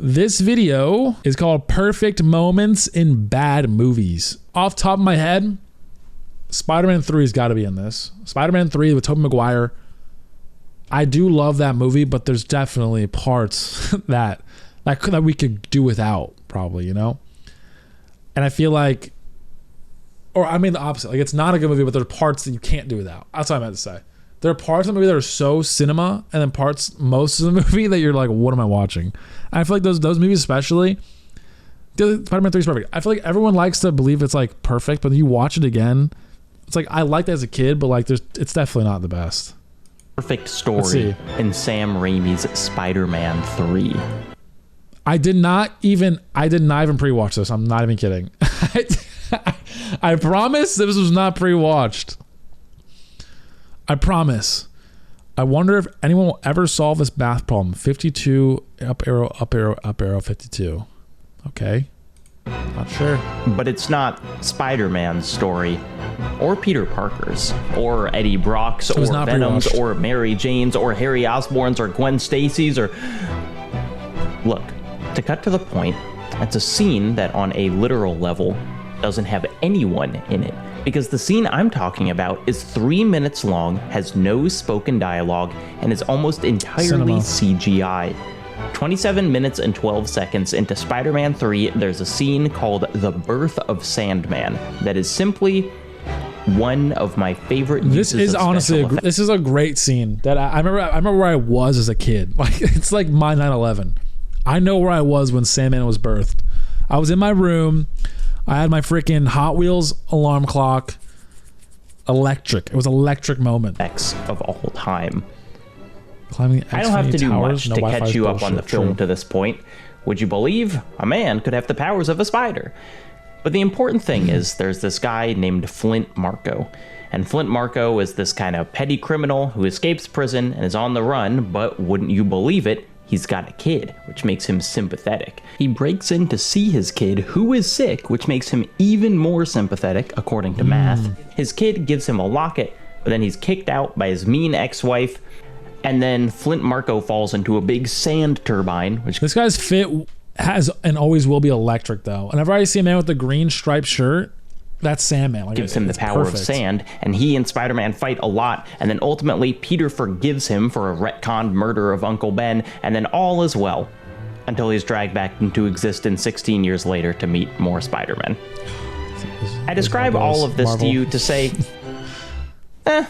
This video is called Perfect Moments in Bad Movies. Off the top of my head, Spider-Man 3 has got to be in this. Spider-Man 3 with Tobey Maguire. I do love that movie, but there's definitely parts that we could do without, probably, you know? And I feel like, or I mean the opposite. Like, it's not a good movie, but there are parts that you can't do without. That's what I meant to say. There are parts of the movie that are so cinema, and then most of the movie that you're like, what am I watching? And I feel like those movies especially, Spider-Man 3 is perfect. I feel like everyone likes to believe it's like perfect, but then you watch it again, it's like, I liked it as a kid, but like it's definitely not the best. Perfect story in Sam Raimi's Spider-Man 3. I did not even pre-watch this. I'm not even kidding. I promise this was not pre-watched. I promise. I wonder if anyone will ever solve this math problem. 52, up arrow, 52. Okay. Not sure. But it's not Spider-Man's story, or Peter Parker's, or Eddie Brock's, or Venom's, or Mary Jane's, or Harry Osborn's, or Gwen Stacy's, or... Look, to cut to the point, it's a scene that on a literal level doesn't have anyone in it. Because the scene I'm talking about is 3 minutes long, has no spoken dialogue, and is almost entirely CGI. 27 minutes and 12 seconds into Spider-Man 3, there's a scene called The Birth of Sandman that is simply one of my favorite uses of special effects. This is a great scene that I remember where I was as a kid. Like, it's like my 9/11. I know where I was when Sandman was birthed. I was in my room. I had my freaking Hot Wheels alarm clock. Electric. It was electric moment. Of all time. Climbing I don't have to do much to catch you up on the film to this point. Would you believe a man could have the powers of a spider? But the important thing is there's this guy named Flint Marko. And Flint Marko is this kind of petty criminal who escapes prison and is on the run, but wouldn't you believe it, he's got a kid, which makes him sympathetic. He breaks in to see his kid, who is sick, which makes him even more sympathetic, according to math. His kid gives him a locket, but then he's kicked out by his mean ex-wife, and then Flint Marko falls into a big sand turbine, which... This guy's fit has and always will be electric, though. Whenever I see a man with a green striped shirt, that's Sandman. Like, gives him the power of sand, and he and Spider-Man fight a lot, and then ultimately Peter forgives him for a retconned murder of Uncle Ben, and then all is well, until he's dragged back into existence 16 years later to meet more Spider-Man. I describe all of this to you to say, it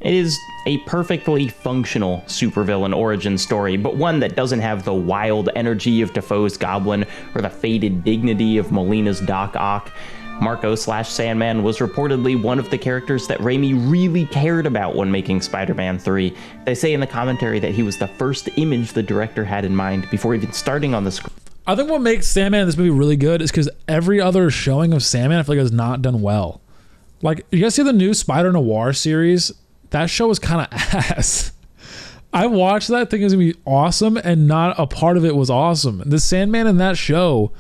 is a perfectly functional supervillain origin story, but one that doesn't have the wild energy of Dafoe's Goblin or the faded dignity of Molina's Doc Ock. Marko/Sandman was reportedly one of the characters that Raimi really cared about when making Spider-Man 3. They say in the commentary that he was the first image the director had in mind before even starting on the script. I think what makes Sandman in this movie really good is because every other showing of Sandman I feel like has not done well. Like, you guys see the new Spider Noir series? That show was kind of ass. I watched that thinking it was going to be awesome, and not a part of it was awesome. The Sandman in that show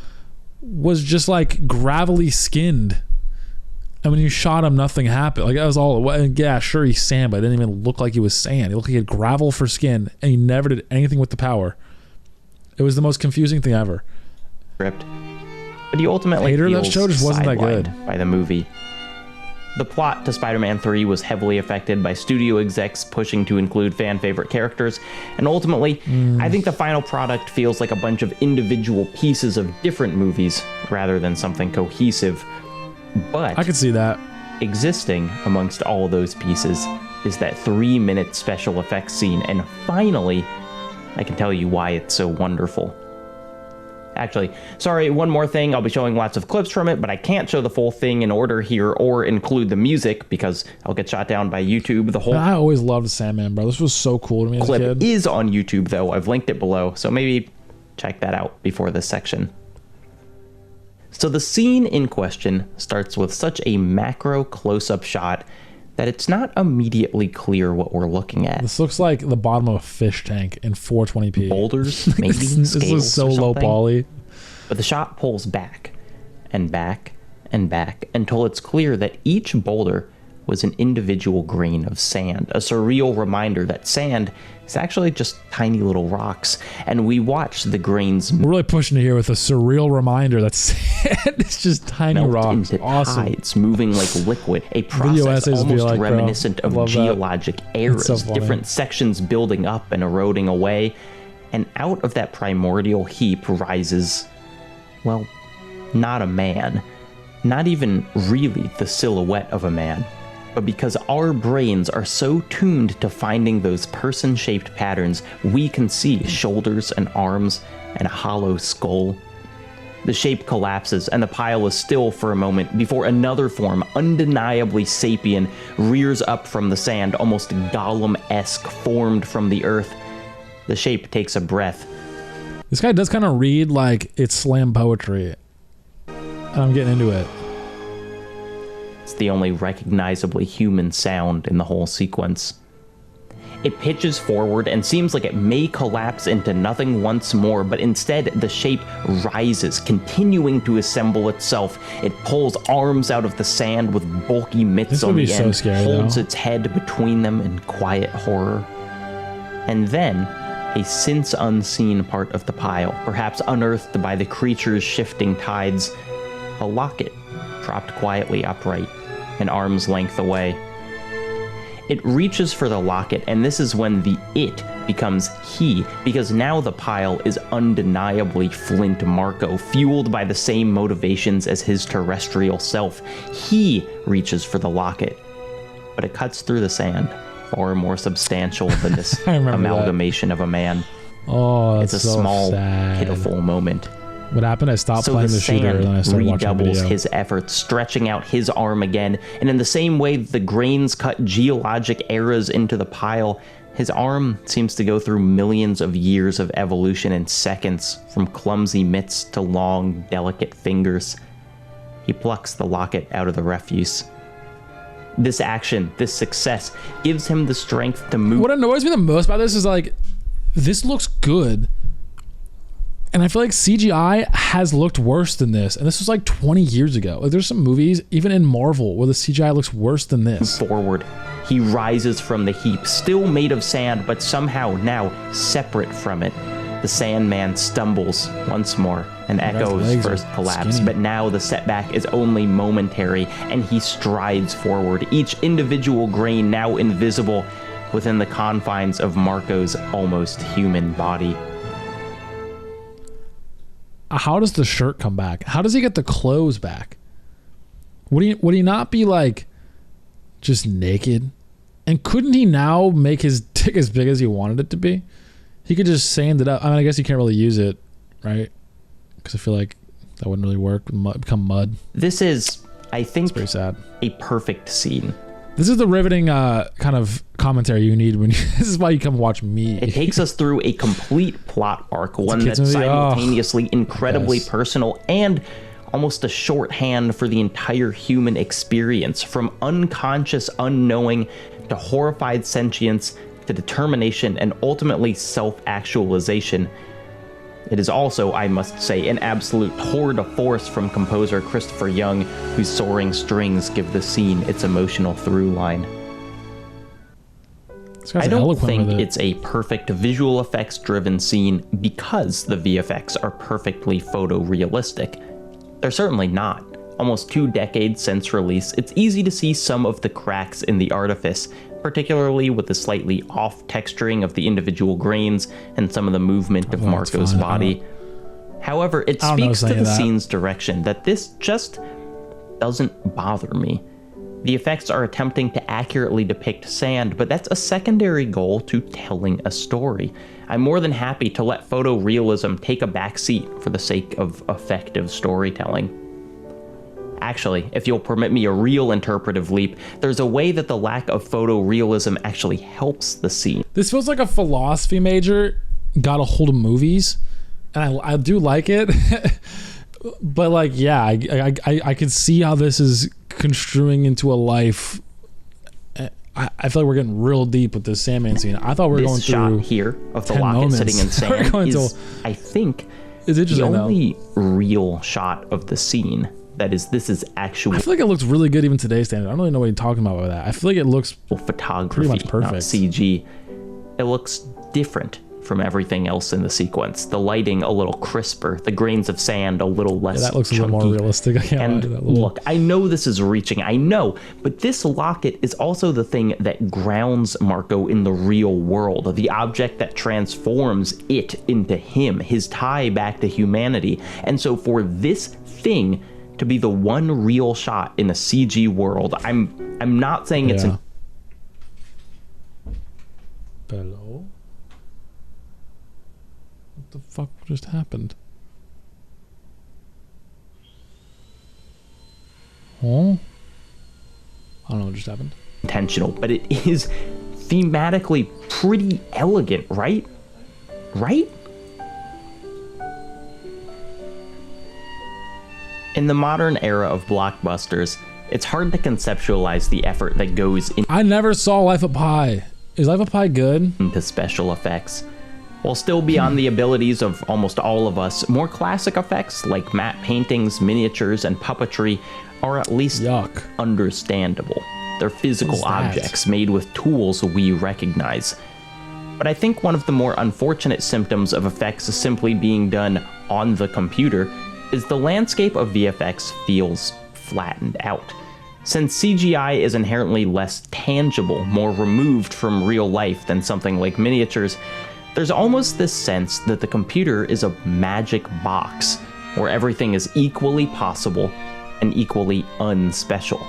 was just like gravelly skinned, and when you shot him, nothing happened. Like, that was all. And yeah, sure, he's sand, but it didn't even look like he was sand. He looked like he had gravel for skin, and he never did anything with the power. It was the most confusing thing ever. But he ultimately that show just wasn't that good by the movie. The plot to Spider-Man 3 was heavily affected by studio execs pushing to include fan-favorite characters, and ultimately, I think the final product feels like a bunch of individual pieces of different movies rather than something cohesive. But I could see that. Existing amongst all those pieces is that 3-minute special effects scene, and finally, I can tell you why it's so wonderful. Actually, sorry, one more thing. I'll be showing lots of clips from it, but I can't show the full thing in order here or include the music because I'll get shot down by YouTube. The whole I always loved Sandman, bro. This was so cool to me as a kid. Clip is on YouTube, though. I've linked it below, so maybe check that out before this section. So the scene in question starts with such a macro close-up shot that it's not immediately clear what we're looking at. This looks like the bottom of a fish tank in 420p. Boulders, maybe. This is so low poly. But the shot pulls back and back and back until it's clear that each boulder was an individual grain of sand, a surreal reminder that sand is actually just tiny little rocks, and we watch the grains We're really pushing it here with a surreal reminder that sand is just tiny melt rocks. into Awesome. tides, moving like liquid, a process almost like, reminiscent of geologic eras, so different sections building up and eroding away, and out of that primordial heap rises, well, not a man, not even really the silhouette of a man, but because our brains are so tuned to finding those person-shaped patterns, we can see shoulders and arms and a hollow skull. The shape collapses and the pile is still for a moment before another form, undeniably sapien, rears up from the sand, almost Gollum-esque, formed from the earth. The shape takes a breath. This guy does kind of read like it's slam poetry. I'm getting into it. It's the only recognizably human sound in the whole sequence. It pitches forward and seems like it may collapse into nothing once more, but instead the shape rises, continuing to assemble itself. It pulls arms out of the sand with bulky mitts on the end, holds its head between them in quiet horror. And then, a since unseen part of the pile, perhaps unearthed by the creature's shifting tides, a locket, propped quietly upright, an arm's length away. It reaches for the locket, and this is when the it becomes he, because now the pile is undeniably Flint Marko, fueled by the same motivations as his terrestrial self. He reaches for the locket, but it cuts through the sand, far more substantial than this amalgamation of a man. Oh, it's a so small, sad. Pitiful moment. What happened? I stopped playing the shooter and then I started watching the video. His efforts, stretching out his arm again, and in the same way the grains cut geologic eras into the pile, his arm seems to go through millions of years of evolution in seconds, from clumsy mitts to long, delicate fingers. He plucks the locket out of the refuse. This action, this success, gives him the strength to move. What annoys me the most about this is like, this looks good. And I feel like CGI has looked worse than this. And this was like 20 years ago. Like, there's some movies, even in Marvel, where the CGI looks worse than this. Forward, he rises from the heap, still made of sand, but somehow now separate from it. The Sandman stumbles once more and echoes first collapse, but now the setback is only momentary, and he strides forward, each individual grain now invisible within the confines of Marko's almost human body. How does the shirt come back? How does he get the clothes back? Would he not be like just naked? And couldn't he now make his dick as big as he wanted it to be? He could just sand it up. I mean, I guess you can't really use it, right? Because I feel like that wouldn't really work. Become mud. This is, I think, pretty sad. A perfect scene. This is the riveting kind of commentary you need when this is why you come watch me. It takes us through a complete plot arc, one that's simultaneously incredibly personal and almost a shorthand for the entire human experience, from unconscious unknowing to horrified sentience to determination and ultimately self-actualization. It is also, I must say, an absolute tour de force from composer Christopher Young, whose soaring strings give the scene its emotional through line. I don't think it's a perfect visual effects driven scene because the VFX are perfectly photorealistic. They're certainly not. Almost 2 decades since release, it's easy to see some of the cracks in the artifice, particularly with the slightly off texturing of the individual grains and some of the movement of Marko's body. However, it speaks to the scene's direction that this just doesn't bother me. The effects are attempting to accurately depict sand, but that's a secondary goal to telling a story. I'm more than happy to let photorealism take a backseat for the sake of effective storytelling. Actually, if you'll permit me a real interpretive leap, there's a way that the lack of photorealism actually helps the scene. This feels like a philosophy major got a hold of movies, and I do like it. But like, yeah, I can see how this is construing into a life. I feel like we're getting real deep with this Sandman scene. I thought we were going through this shot here of the locket sitting in sand is, I think, the only real shot of the scene. That is, this is actual. I feel like it looks really good even today's standard. I don't really know what you're talking about with that. I feel like it looks photography, pretty much perfect. Not CG. It looks different from everything else in the sequence. The lighting a little crisper, the grains of sand a little less that looks chunky. A little more realistic. I can't and lie to that little... look, I know this is reaching, I know, but this locket is also the thing that grounds Marco in the real world, the object that transforms it into him, his tie back to humanity. And so for this thing to be the one real shot in a CG world, I'm not saying it's a... Hello? What the fuck just happened? Huh? I don't know what just happened. Intentional, but it is thematically pretty elegant, right? Right? In the modern era of blockbusters, it's hard to conceptualize the effort that goes I never saw Life of Pi. Is Life of Pi good? Into special effects. While still beyond the abilities of almost all of us, more classic effects like matte paintings, miniatures, and puppetry are at least understandable. They're physical objects made with tools we recognize. But I think one of the more unfortunate symptoms of effects simply being done on the computer is the landscape of VFX feels flattened out. Since CGI is inherently less tangible, more removed from real life than something like miniatures, there's almost this sense that the computer is a magic box where everything is equally possible and equally unspecial.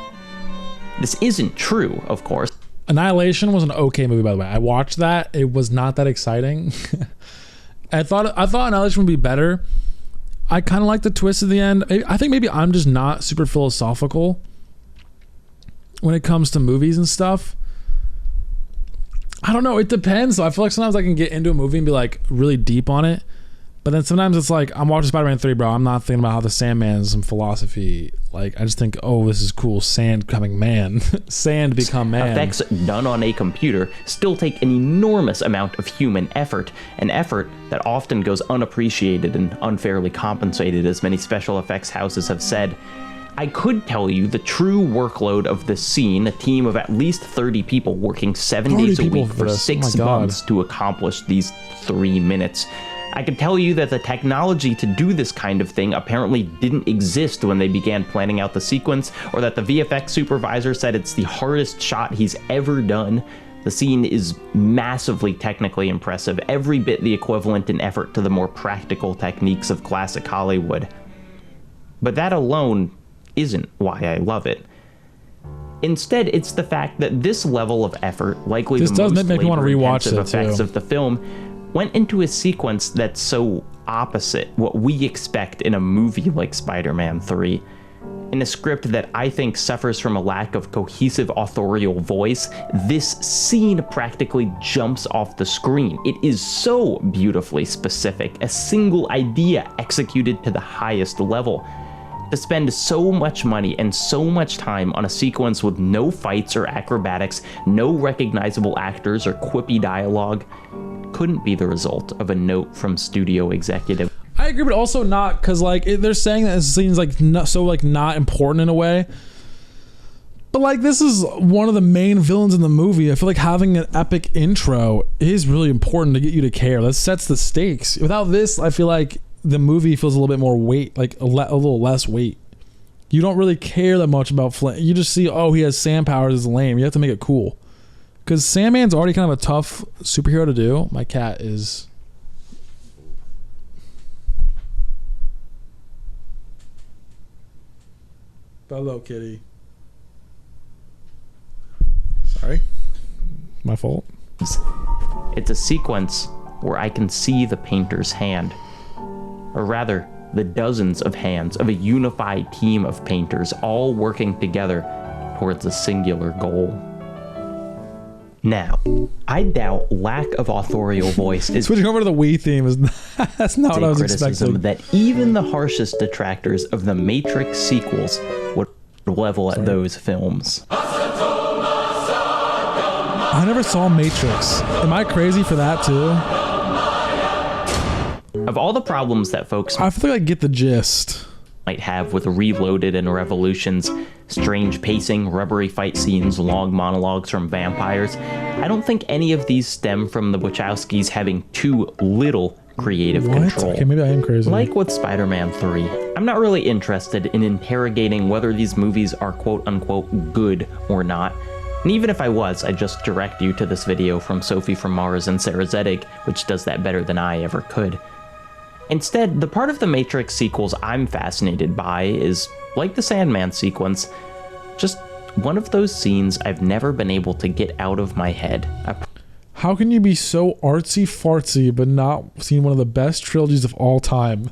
This isn't true, of course. Annihilation was an okay movie, by the way. I watched that. It was not that exciting. I thought Annihilation would be better. I kind of like the twist at the end. I think maybe I'm just not super philosophical when it comes to movies and stuff. I don't know. It depends. I feel like sometimes I can get into a movie and be like really deep on it. But then sometimes it's like, I'm watching Spider-Man 3, bro. I'm not thinking about how the Sandman is some philosophy. Like, I just think, oh, this is cool. Sand becoming man. Sand become man. Effects done on a computer still take an enormous amount of human effort, an effort that often goes unappreciated and unfairly compensated, as many special effects houses have said. I could tell you the true workload of this scene, a team of at least 30 people working 7 days a week for 6 months to accomplish these 3 minutes. I could tell you that the technology to do this kind of thing apparently didn't exist when they began planning out the sequence, or that the VFX supervisor said it's the hardest shot he's ever done. The scene is massively technically impressive, every bit the equivalent in effort to the more practical techniques of classic Hollywood. But that alone isn't why I love it. Instead, it's the fact that this level of effort, likely the most labor-intensive effects of the film, went into a sequence that's so opposite what we expect in a movie like Spider-Man 3. In a script that I think suffers from a lack of cohesive authorial voice, this scene practically jumps off the screen. It is so beautifully specific, a single idea executed to the highest level. To spend so much money and so much time on a sequence with no fights or acrobatics, no recognizable actors or quippy dialogue, couldn't be the result of a note from studio executive. I agree, but also not, because like they're saying that this scene's like not important in a way. But like, this is one of the main villains in the movie. I feel like having an epic intro is really important to get you to care. That sets the stakes. Without this, I feel like the movie feels a little bit more weight, like a little less weight. You don't really care that much about Flint. You just see, oh, he has sand powers, it's lame. You have to make it cool. Because Sandman's already kind of a tough superhero to do. My cat is... Hello, kitty. Sorry. My fault. It's a sequence where I can see the painter's hand. Or rather, the dozens of hands of a unified team of painters all working together towards a singular goal. Now, I doubt lack of authorial voice is... Switching over to the Wii theme is that's not what I was expecting. That even the harshest detractors of the Matrix sequels would level at those films. I never saw Matrix. Am I crazy for that too? Of all the problems that folks... I feel like I get the gist. might have with Reloaded and Revolution's strange pacing, rubbery fight scenes, long monologues from vampires, I don't think any of these stem from the Wachowskis having too little creative control. Okay, maybe I am crazy. Like with Spider-Man 3, I'm not really interested in interrogating whether these movies are quote-unquote good or not. And even if I was, I'd just direct you to this video from Sophie from Mars and Sarah Zedek, which does that better than I ever could. Instead, the part of the Matrix sequels I'm fascinated by is, like the Sandman sequence, just one of those scenes I've never been able to get out of my head. How can you be so artsy-fartsy but not seen one of the best trilogies of all time?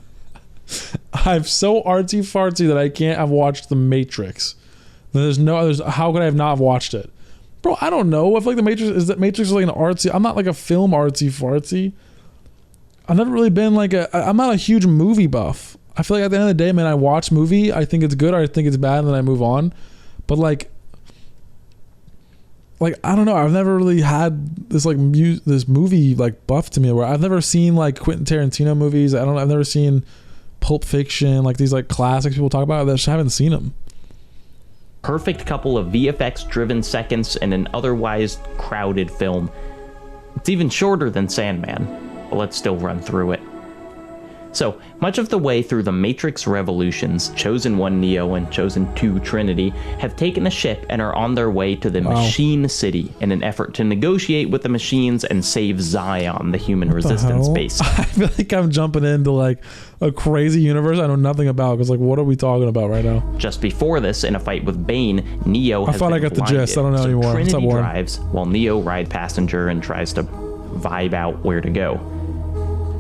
I'm so artsy-fartsy that I can't have watched The Matrix. How could I have not watched it? Bro, I don't know. I feel like Matrix is like an artsy. I'm not like a film artsy-fartsy. I've never really been like I'm not a huge movie buff. I feel like at the end of the day, man, I watch movie, I think it's good or I think it's bad, and then I move on. But like I don't know, I've never really had this like this movie like buff to me where I've never seen like Quentin Tarantino movies. I've never seen Pulp Fiction, like these like classics people talk about. I just haven't seen them. Perfect couple of VFX driven seconds in an otherwise crowded film. It's even shorter than Sandman. But let's still run through it. So, much of the way through the Matrix Revolutions, Chosen 1 Neo and Chosen 2 Trinity have taken a ship and are on their way to the Machine City in an effort to negotiate with the machines and save Zion, the human resistance base. I feel like I'm jumping into like a crazy universe I know nothing about, because like, what are we talking about right now? Just before this, in a fight with Bane, Neo has been blinded. I got the gist. I don't know anymore. Trinity drives while Neo rides passenger and tries to vibe out where to go.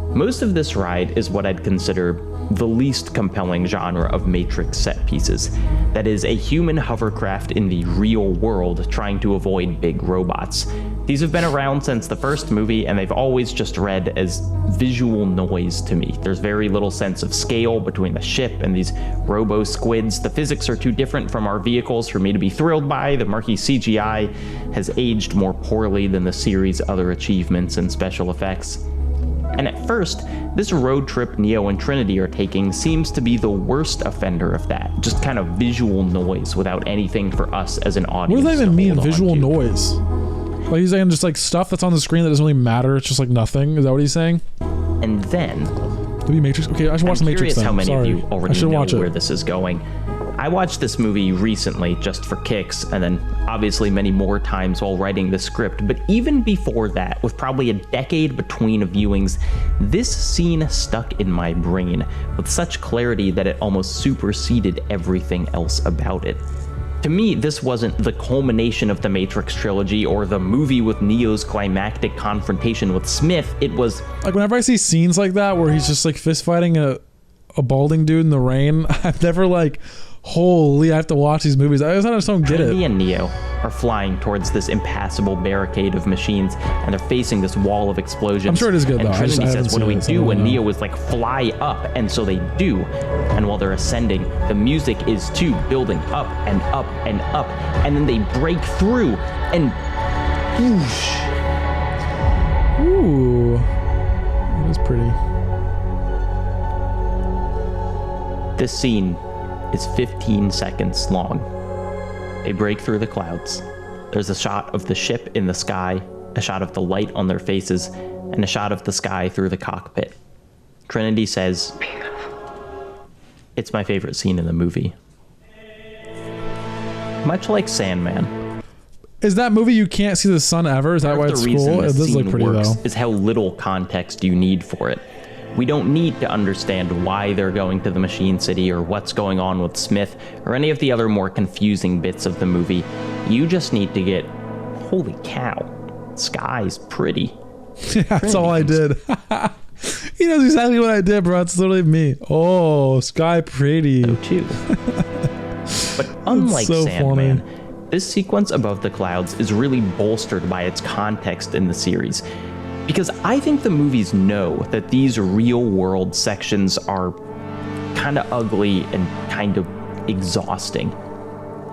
Most of this ride is what I'd consider the least compelling genre of Matrix set pieces. That is, a human hovercraft in the real world trying to avoid big robots. These have been around since the first movie, and they've always just read as visual noise to me. There's very little sense of scale between the ship and these robo-squids. The physics are too different from our vehicles for me to be thrilled by. The murky CGI has aged more poorly than the series' other achievements in special effects. And at first, this road trip Neo and Trinity are taking seems to be the worst offender of that. Just kind of visual noise without anything for us as an audience. What does that even mean, visual noise? Like he's saying just like stuff that's on the screen that doesn't really matter. It's just like nothing. Is that what he's saying? And then... The Matrix? Okay, I should watch The Matrix then. I'm curious how many of you already know where it. This is going. I watched this movie recently just for kicks, and then obviously many more times while writing the script, but even before that, with probably a decade between viewings, this scene stuck in my brain with such clarity that it almost superseded everything else about it. To me, this wasn't the culmination of the Matrix trilogy or the movie with Neo's climactic confrontation with Smith. It was... Like, whenever I see scenes like that where he's just like fist fighting a balding dude in the rain, I've never like... Holy, I have to watch these movies. I just don't get it. Trinity and Neo are flying towards this impassable barricade of machines, and they're facing this wall of explosions. I'm sure it is good, and though. Trinity says, what do we do? And Neo is like, fly up. And so they do. And while they're ascending, the music is too building up and up and up. And then they break through and whoosh. Ooh. That was pretty. This scene is 15 seconds long. They break through the clouds. There's a shot of the ship in the sky, a shot of the light on their faces, and a shot of the sky through the cockpit. Trinity says, "It's my favorite scene in the movie." Much like Sandman. Is that movie you can't see the sun ever? Is that why it's cool? It does look pretty though. Is how little context you need for it. We don't need to understand why they're going to the Machine City or what's going on with Smith or any of the other more confusing bits of the movie. You just need to get, holy cow, sky's pretty. Yeah, that's all I did. He knows exactly what I did, bro. It's literally me. Oh, sky pretty. So too. But unlike Sandman, this sequence above the clouds is really bolstered by its context in the series. Because I think the movies know that these real-world sections are kind of ugly and kind of exhausting.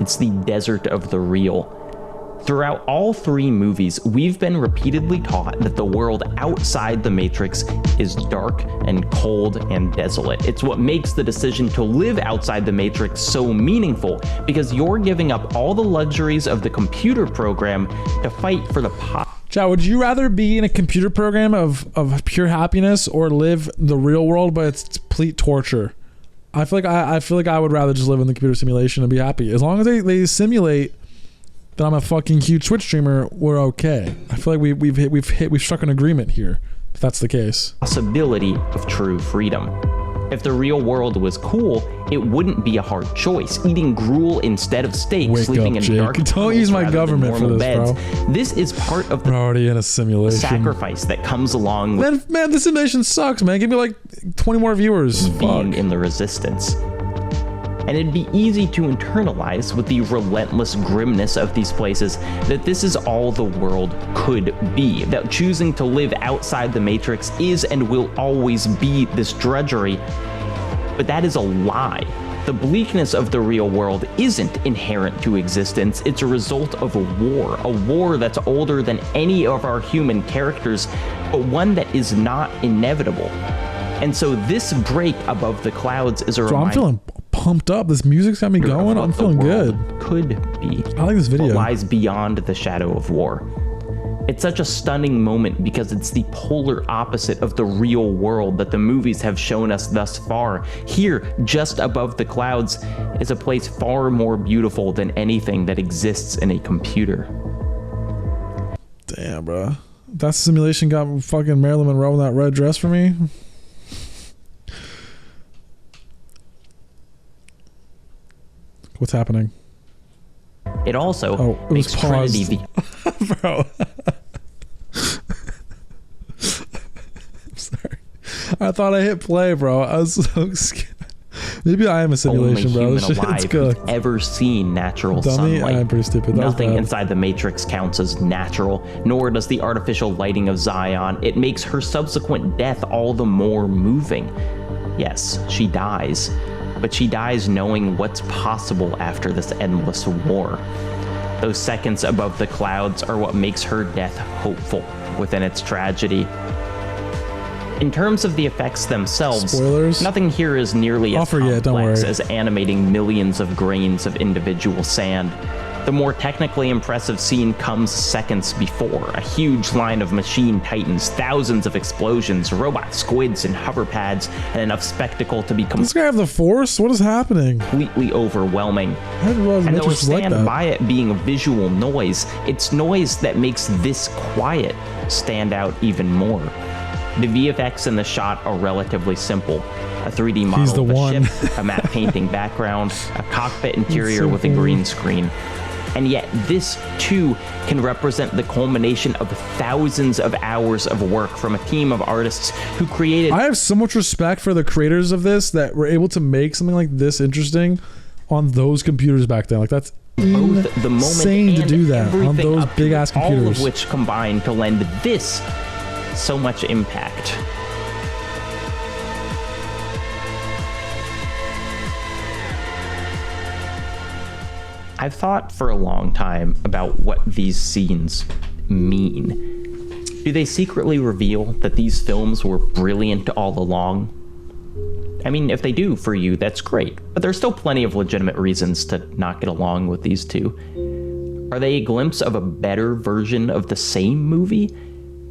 It's the desert of the real. Throughout all three movies, we've been repeatedly taught that the world outside the Matrix is dark and cold and desolate. It's what makes the decision to live outside the Matrix so meaningful, because you're giving up all the luxuries of the computer program to fight for the Chad, would you rather be in a computer program of pure happiness or live the real world, but it's complete torture? I feel like I would rather just live in the computer simulation and be happy. As long as they simulate that I'm a fucking huge Twitch streamer, we're okay. I feel like we've struck an agreement here, if that's the case. Possibility of true freedom. If the real world was cool, it wouldn't be a hard choice. Eating gruel instead of steak, sleeping in dark tunnels. Don't use my government for this, beds. Bro. This is part of the We're already in a simulation. Sacrifice that comes along with man, the simulation sucks, man. Give me like 20 more viewers. Being in the resistance. And it'd be easy to internalize with the relentless grimness of these places that this is all the world could be, that choosing to live outside the Matrix is and will always be this drudgery. But that is a lie. The bleakness of the real world isn't inherent to existence. It's a result of a war that's older than any of our human characters, but one that is not inevitable. And so this break above the clouds is a reminder. I'm feeling pumped up. This music's got me going. I'm feeling good. Could be. I like this video. What lies beyond the shadow of war. It's such a stunning moment because it's the polar opposite of the real world that the movies have shown us thus far. Here, just above the clouds, is a place far more beautiful than anything that exists in a computer. Damn, bro. That simulation got fucking Marilyn Monroe in that red dress for me. What's happening? It also makes Trinity the bro. I'm sorry. I thought I hit play, bro. I was so scared. Maybe I am a simulation, only bro. Human alive who's ever seen natural sunlight. I'm pretty stupid. Nothing inside the Matrix counts as natural, nor does the artificial lighting of Zion. It makes her subsequent death all the more moving. Yes, she dies, but she dies knowing what's possible after this endless war. Those seconds above the clouds are what makes her death hopeful within its tragedy. In terms of the effects themselves, spoilers, nothing here is nearly as complex as animating millions of grains of individual sand. The more technically impressive scene comes seconds before. A huge line of machine titans, thousands of explosions, robot squids and hover pads, and enough spectacle to be Does this guy have the force? What is happening? Completely overwhelming. I didn't realize and though we stand like by it being a visual noise, it's noise that makes this quiet stand out even more. The VFX in the shot are relatively simple. A 3D model of a ship, a matte painting background, a cockpit interior with a green screen. And yet this too can represent the culmination of thousands of hours of work from a team of artists who created. I have so much respect for the creators of this that were able to make something like this interesting on those computers back then. Like that's both the moment insane to do that on those big ass computers. All of which combine to lend this so much impact. I've thought for a long time about what these scenes mean. Do they secretly reveal that these films were brilliant all along? I mean, if they do for you, that's great, but there's still plenty of legitimate reasons to not get along with these two. Are they a glimpse of a better version of the same movie?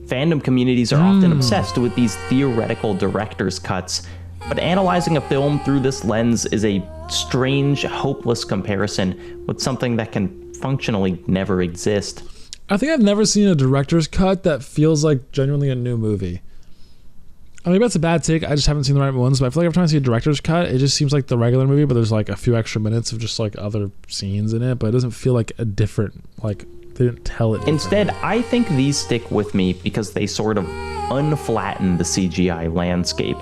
Fandom communities are often obsessed with these theoretical director's cuts, but analyzing a film through this lens is a strange, hopeless comparison with something that can functionally never exist. I think I've never seen a director's cut that feels like genuinely a new movie. I mean, that's a bad take. I just haven't seen the right ones, but I feel like every time I see a director's cut, it just seems like the regular movie, but there's like a few extra minutes of just like other scenes in it, but it doesn't feel like a different, like they didn't tell it. Instead, I think these stick with me because they sort of unflatten the CGI landscape.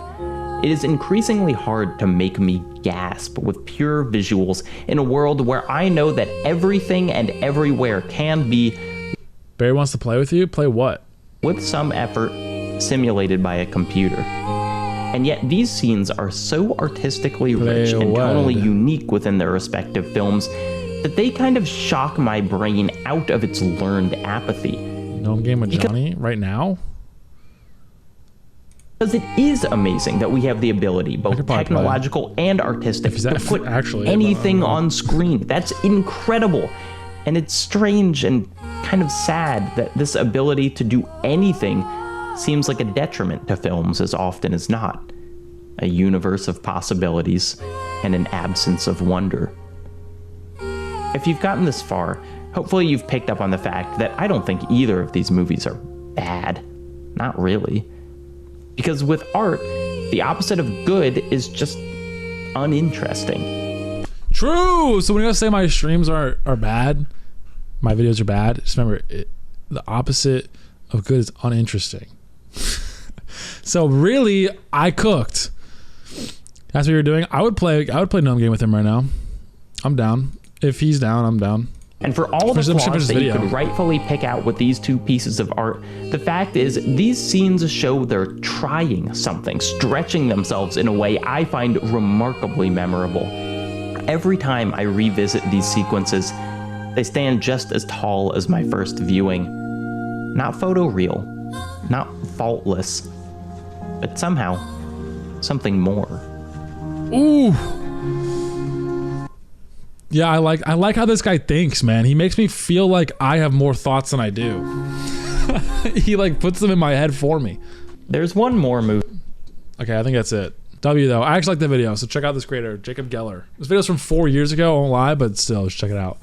It is increasingly hard to make me gasp with pure visuals in a world where I know that everything and everywhere can be. Barry wants to play with you? Play what? With some effort, simulated by a computer. And yet these scenes are so artistically rich and tonally unique within their respective films that they kind of shock my brain out of its learned apathy. Gnome Game with Johnny right now? Because it is amazing that we have the ability, both technological and artistic, to put anything on screen. That's incredible. And it's strange and kind of sad that this ability to do anything seems like a detriment to films as often as not. A universe of possibilities and an absence of wonder. If you've gotten this far, hopefully you've picked up on the fact that I don't think either of these movies are bad. Not really. Because with art, the opposite of good is just uninteresting. True! So when I say my streams are bad, my videos are bad, just remember, the opposite of good is uninteresting. So really, I cooked. That's what you're doing. I would play Gnome Game with him right now. I'm down. If he's down, I'm down. And for all the flaws that you could rightfully pick out with these two pieces of art, the fact is these scenes show they're trying something, stretching themselves in a way I find remarkably memorable. Every time I revisit these sequences, they stand just as tall as my first viewing. Not photoreal, not faultless, but somehow something more. Ooh. Yeah, I like how this guy thinks, man. He makes me feel like I have more thoughts than I do. He like puts them in my head for me. There's one more movie. Okay, I think that's it. W though. I actually like the video, so check out this creator, Jacob Geller. This video's from 4 years ago, I won't lie, but still, just check it out.